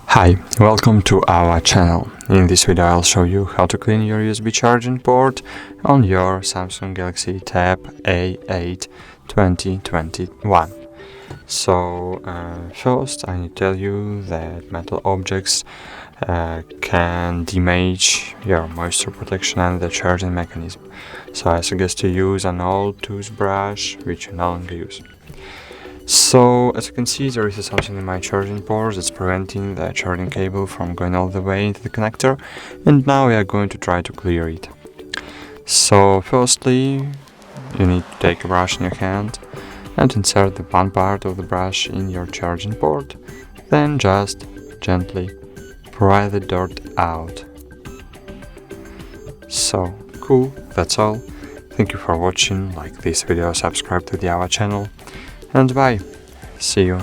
Hi, welcome to our channel. In this video I'll show you how to clean your USB charging port on your Samsung Galaxy Tab A8 2021. So first I need to tell you that metal objects can damage your moisture protection and the charging mechanism. So I suggest to use an old toothbrush which you no longer use. So, as you can see, there is something in my charging port that's preventing the charging cable from going all the way into the connector, and now we are going to try to clear it. So, firstly, you need to take a brush in your hand and insert the one part of the brush in your charging port, then just gently pry the dirt out. So, cool, that's all. Thank you for watching, like this video, subscribe to our channel, and bye. See you